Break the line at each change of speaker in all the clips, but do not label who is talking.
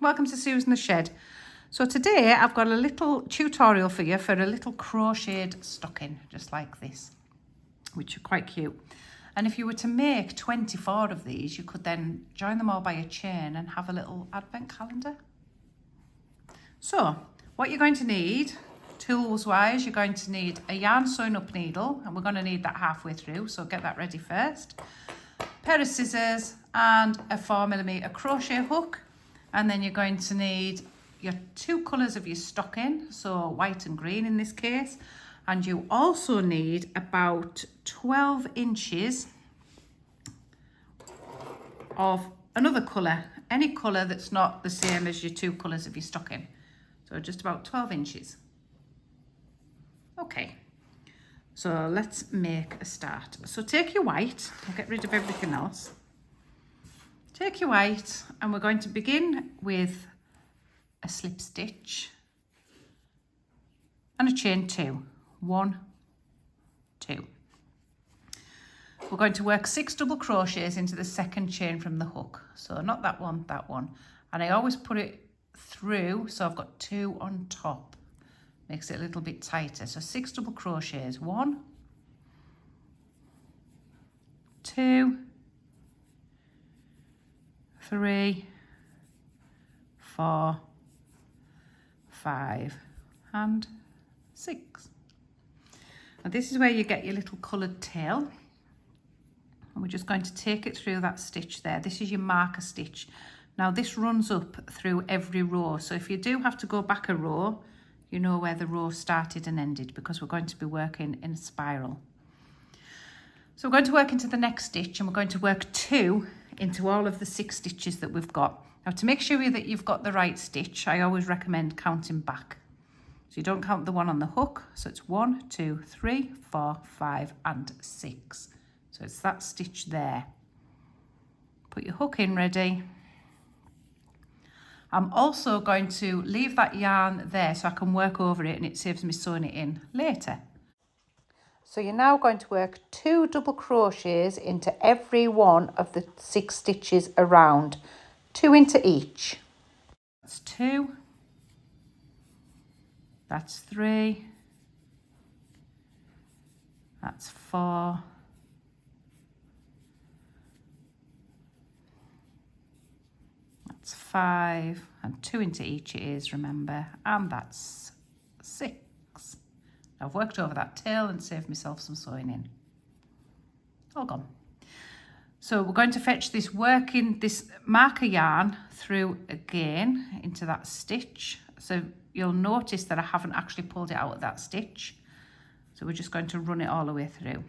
welcome to Susan the Shed. So today I've got a little tutorial for you for a little crocheted stocking, just like this, which are quite cute. And if you were to make 24 of these, you could then join them all by a chain and have a little advent calendar. So what you're going to need, tools wise, you're going to need a yarn sewing up needle, and we're going to need that halfway through, so get that ready first. Pair of scissors and a 4mm crochet hook, and then you're going to need your two colours of your stocking, so white and green in this case, and you also need about 12 inches of another colour, any colour that's not the same as your two colours of your stocking, so just about 12 inches. Okay, so let's make a start. So take your white, I'll get rid of everything else. Take your white, and we're going to begin with a slip stitch and a chain 2. 1, 2. We're going to work 6 double crochets into the second chain from the hook. So not that one, that one. And I always put it through, so I've got 2 on top. Makes it a little bit tighter. So 6 double crochets. 1, 2, 3, 4, 5 and 6. And this is where you get your little coloured tail, and we're just going to take it through that stitch there. This is your marker stitch. Now this runs up through every row, so if you do have to go back a row, you know where the row started and ended, because we're going to be working in a spiral. So we're going to work into the next stitch, and we're going to work 2 into all of the 6 stitches that we've got. Now to make sure that you've got the right stitch, I always recommend counting back. So you don't count the one on the hook. So it's 1, 2, 3, 4, 5 and 6. So it's that stitch there. Put your hook in ready. I'm also going to leave that yarn there so I can work over it, and it saves me sewing it in later. So you're now going to work 2 double crochets into every one of the 6 stitches around. 2 into each. That's 2. That's 3. That's 4. That's 5. And 2 into each it is, remember. And that's 6. I've worked over that tail and saved myself some sewing in. All gone. So we're going to fetch this marker yarn through again into that stitch. So you'll notice that I haven't actually pulled it out of that stitch. So we're just going to run it all the way through.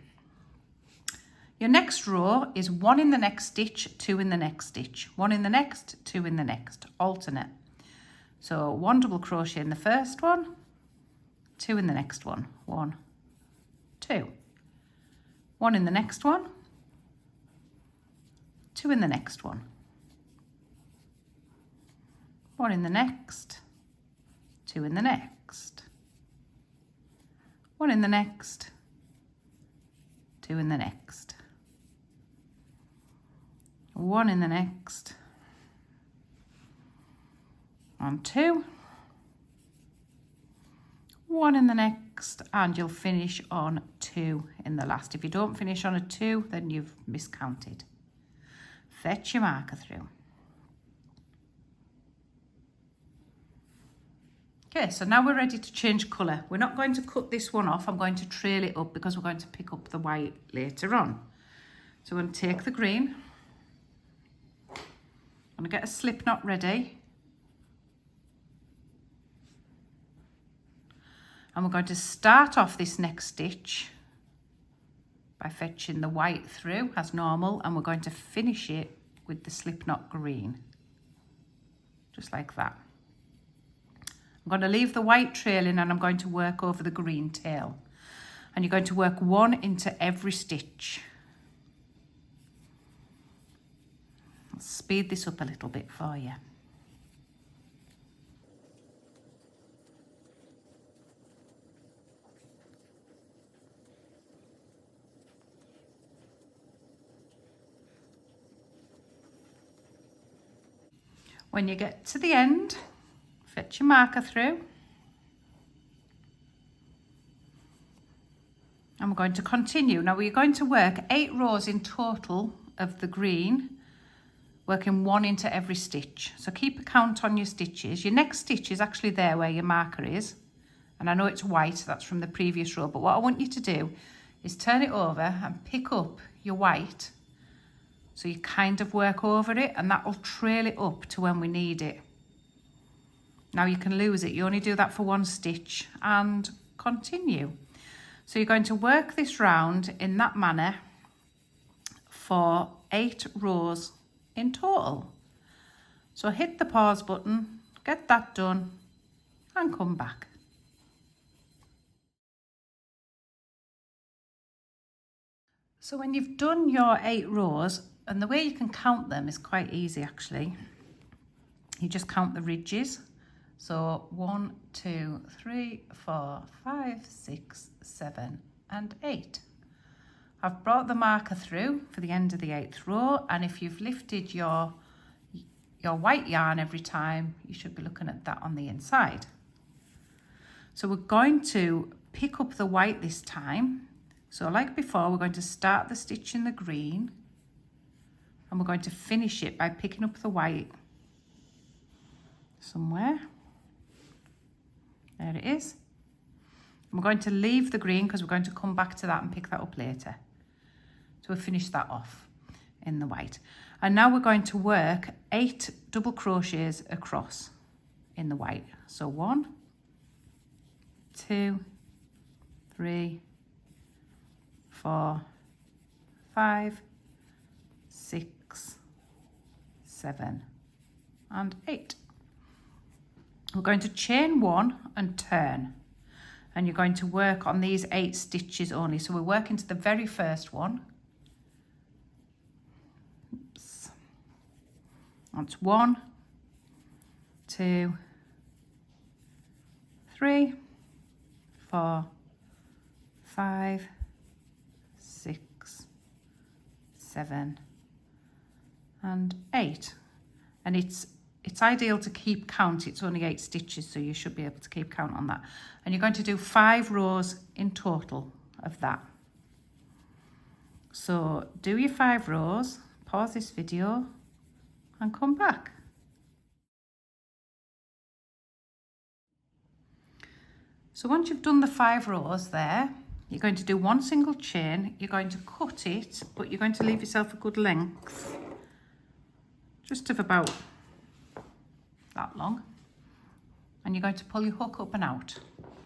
Your next row is 1 in the next stitch, 2 in the next stitch, 1 in the next, 2 in the next, alternate. So 1 double crochet in the first one, 2 in the next one, 1, 2. 1 in the next one, 2 in the next one, 1 in the next, 2 in the next, 1 in the next, 2 in the next, 1 in the next, and 2, 1 in the next, and you'll finish on 2 in the last. If you don't finish on a 2, then you've miscounted. Fetch your marker through. Okay, so now we're ready to change colour. We're not going to cut this one off. I'm going to trail it up because we're going to pick up the white later on. So we're going to take the green. I'm going to get a slip knot ready. And we're going to start off this next stitch by fetching the white through as normal, and we're going to finish it with the slip knot green, just like that. I'm going to leave the white trailing, and I'm going to work over the green tail, and you're going to work 1 into every stitch. I'll speed this up a little bit for you. When you get to the end, fetch your marker through. And we're going to continue. Now we're going to work 8 rows in total of the green, working 1 into every stitch. So keep a count on your stitches. Your next stitch is actually there where your marker is. And I know it's white, that's from the previous row, but what I want you to do is turn it over and pick up your white. So you kind of work over it, and that will trail it up to when we need it. Now you can lose it. You only do that for 1 stitch and continue. So you're going to work this round in that manner for 8 rows in total. So hit the pause button, get that done, and come back. So when you've done your 8 rows, and the way you can count them is quite easy actually. You just count the ridges. So 1, 2, 3, 4, 5, 6, 7, and 8. I've brought the marker through for the end of the 8th row, and if you've lifted your white yarn every time, you should be looking at that on the inside. So we're going to pick up the white this time. So like before, we're going to start the stitch in the green, and we're going to finish it by picking up the white somewhere. There it is. And we're going to leave the green because we're going to come back to that and pick that up later. So we'll finish that off in the white. And now we're going to work 8 double crochets across in the white. So 1, 2, 3, 4, 5, 6, 7, and 8. We're going to chain 1 and turn, and you're going to work on these 8 stitches only. So we're working to the very first one. Oops. That's 1, 2, 3, 4, 5, 6, 7, and 8. And it's ideal to keep count. It's only 8 stitches, so you should be able to keep count on that. And you're going to do 5 rows in total of that. So do your 5 rows, pause this video, and come back. So once you've done the 5 rows there, you're going to do 1 single chain. You're going to cut it, but you're going to leave yourself a good length, just of about that long, and you're going to pull your hook up and out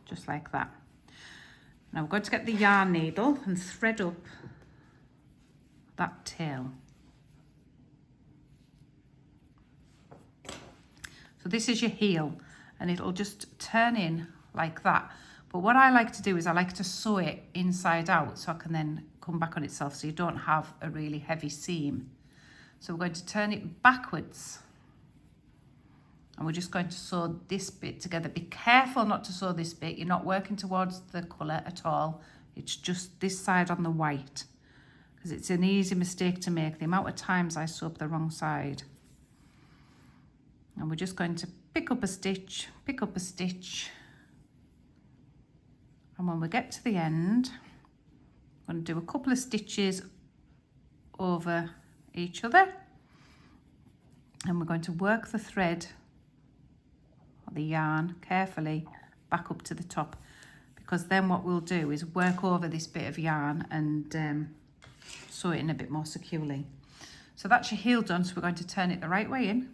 just like that. Now we're going to get the yarn needle and thread up that tail. So this is your heel, and it'll just turn in like that. But what I like to do is I like to sew it inside out so I can then come back on itself, so you don't have a really heavy seam. So we're going to turn it backwards, and we're just going to sew this bit together. Be careful not to sew this bit. You're not working towards the colour at all. It's just this side on the white, because it's an easy mistake to make. The amount of times I sew up the wrong side. And we're just going to pick up a stitch, pick up a stitch. And when we get to the end, I'm going to do a couple of stitches over each other. And we're going to work the thread, the yarn, carefully back up to the top, because then what we'll do is work over this bit of yarn and sew it in a bit more securely. So that's your heel done. So we're going to turn it the right way in.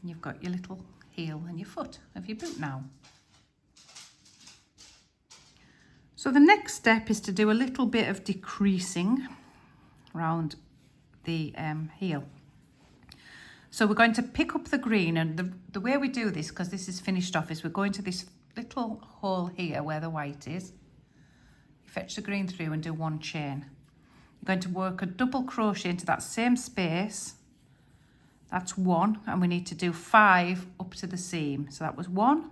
You've got your little heel and your foot of your boot now. So the next step is to do a little bit of decreasing around the heel. So we're going to pick up the green, and the way we do this, because this is finished off, is we're going to this little hole here where the white is. You fetch the green through and do 1 chain. You're going to work a double crochet into that same space. That's 1, and we need to do 5 up to the seam. So that was 1,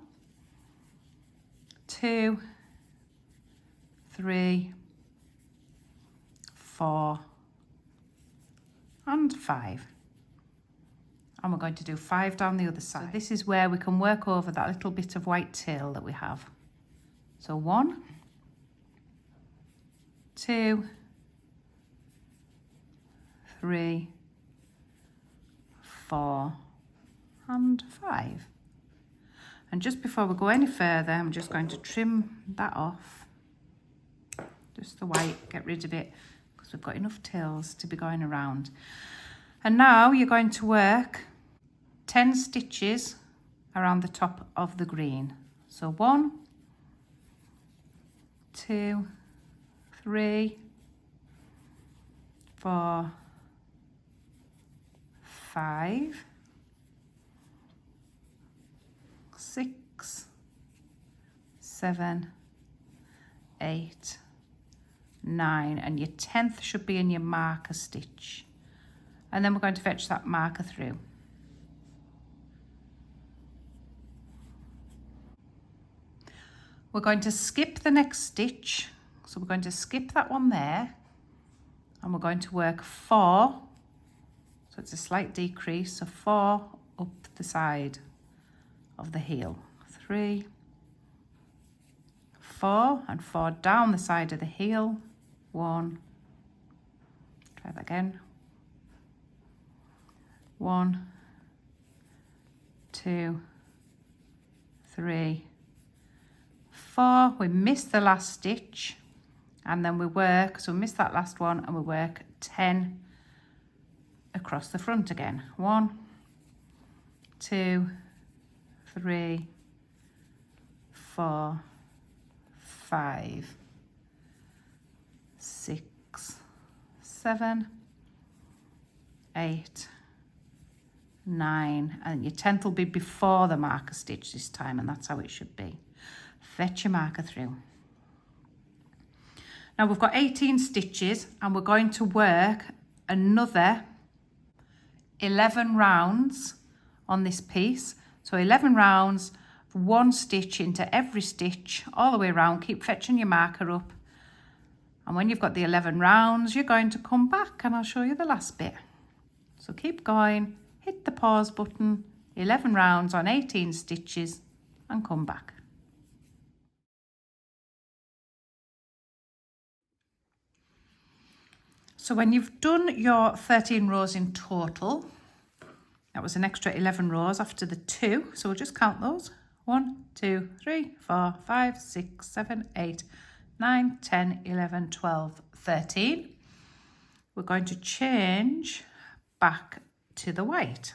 2, 3, 4, and 5. and we're going to do 5 down the other side. So this is where we can work over that little bit of white tail that we have. So 1, 2, 3, 4 and 5. And just before we go any further, I'm just going to trim that off, just the white, get rid of it, because we've got enough tails to be going around. And now you're going to work 10 stitches around the top of the green. So 1, 2, 3, 4, 5, 6, 7, 8, 9, and your 10th should be in your marker stitch. And then we're going to fetch that marker through. We're going to skip the next stitch. So we're going to skip that one there, and we're going to work 4. So it's a slight decrease, so 4 up the side of the heel. 3, 4, and 4 down the side of the heel. 1, try that again. 1, 2, 3, 4. We miss the last stitch, and then we work, so we miss that last one, and we work 10 across the front again. 1, 2, 3, 4, 5, 6, 7, 8, 9, and your 10th will be before the marker stitch this time, and that's how it should be. Fetch your marker through. Now we've got 18 stitches, and we're going to work another 11 rounds on this piece. So 11 rounds, 1 stitch into every stitch all the way around. Keep fetching your marker up, and when you've got the 11 rounds, you're going to come back and I'll show you the last bit. So keep going, hit the pause button, 11 rounds on 18 stitches, and come back. So when you've done your 13 rows in total, that was an extra 11 rows after the 2. So we'll just count those. 1, 2, 3, 4, 5, 6, 7, 8, 9, 10, 11, 12, 13. We're going to change back to the white.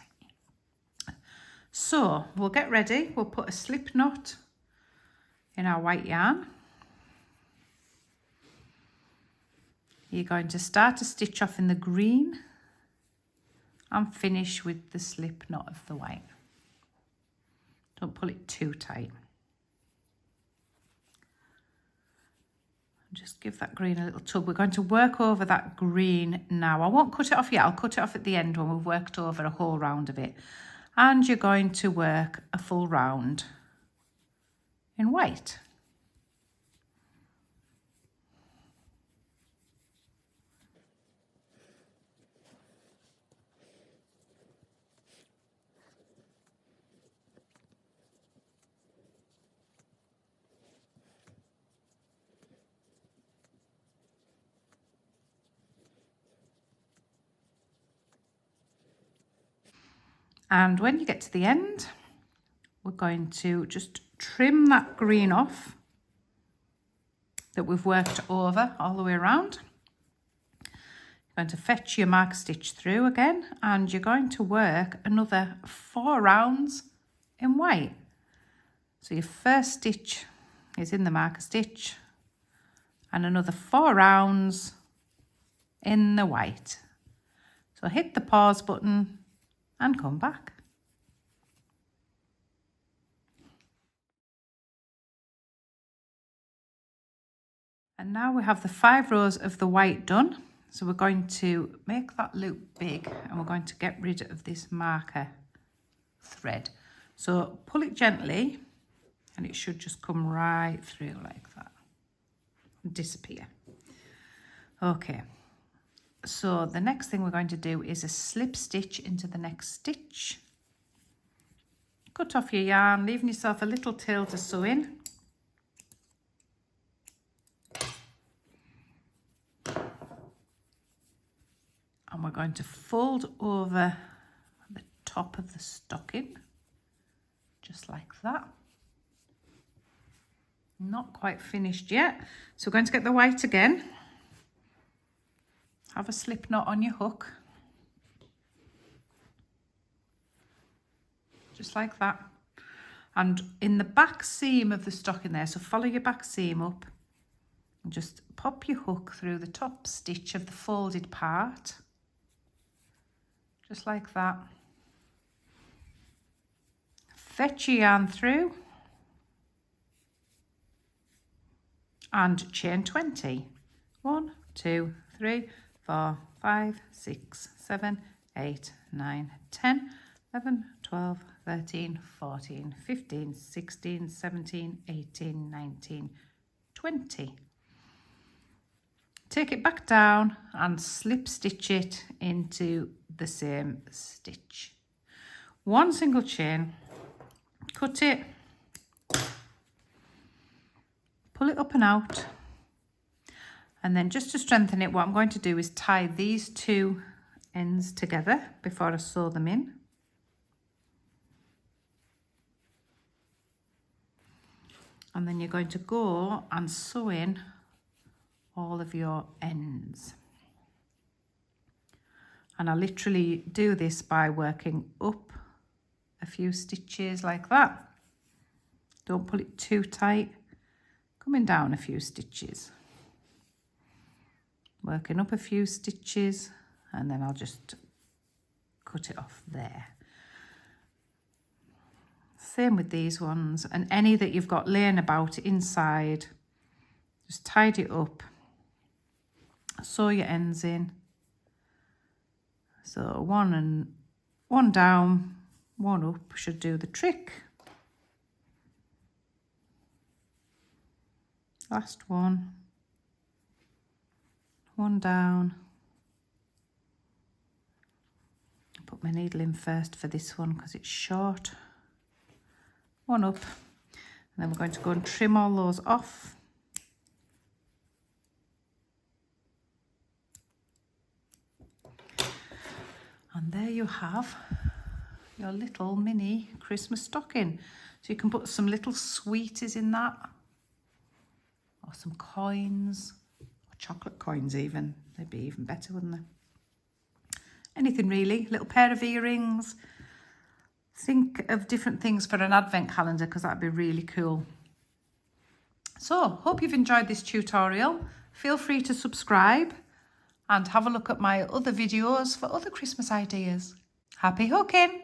So we'll get ready. We'll put a slip knot in our white yarn. You're going to start to stitch off in the green and finish with the slip knot of the white. Don't pull it too tight. Just give that green a little tug. We're going to work over that green now. I won't cut it off yet. I'll cut it off at the end when we've worked over a whole round of it. And you're going to work a full round in white. And when you get to the end, we're going to just trim that green off that we've worked over all the way around. You're going to fetch your mark stitch through again, and you're going to work another 4 rounds in white. So your first stitch is in the marker stitch, and another 4 rounds in the white. So hit the pause button and come back. And now we have the 5 rows of the white done. So we're going to make that loop big, and we're going to get rid of this marker thread. So pull it gently, and it should just come right through like that and disappear. Okay, So the next thing we're going to do is a slip stitch into the next stitch. Cut off your yarn, leaving yourself a little tail to sew in. And we're going to fold over the top of the stocking, just like that. Not quite finished yet. So we're going to get the white again. Have a slip knot on your hook. Just like that. And in the back seam of the stocking there, so follow your back seam up and just pop your hook through the top stitch of the folded part. Just like that. Fetch your yarn through and chain 20. 1, 2, 3, 4, 5, 6, 7, 8, 9, 10, 11, 12, 13, 14, 15, 16, 17, 18, 19, 20. Take it back down and slip stitch it into the same stitch. One single chain, cut it, pull it up and out, and then just to strengthen it, what I'm going to do is tie these two ends together before I sew them in. And then you're going to go and sew in all of your ends. And I literally do this by working up a few stitches like that. Don't pull it too tight. Coming down a few stitches. Working up a few stitches, and then I'll just cut it off there. Same with these ones, and any that you've got laying about inside, just tidy it up, sew your ends in. So one down, one up should do the trick. Last one down. I'll put my needle in first for this one because it's short. One up, and then we're going to go and trim all those off. And there you have your little mini Christmas stocking. So you can put some little sweeties in that, or some coins, or chocolate coins even. They'd be even better, wouldn't they? Anything really, little pair of earrings. Think of different things for an advent calendar because that'd be really cool. So, hope you've enjoyed this tutorial. Feel free to subscribe and have a look at my other videos for other Christmas ideas. Happy hooking!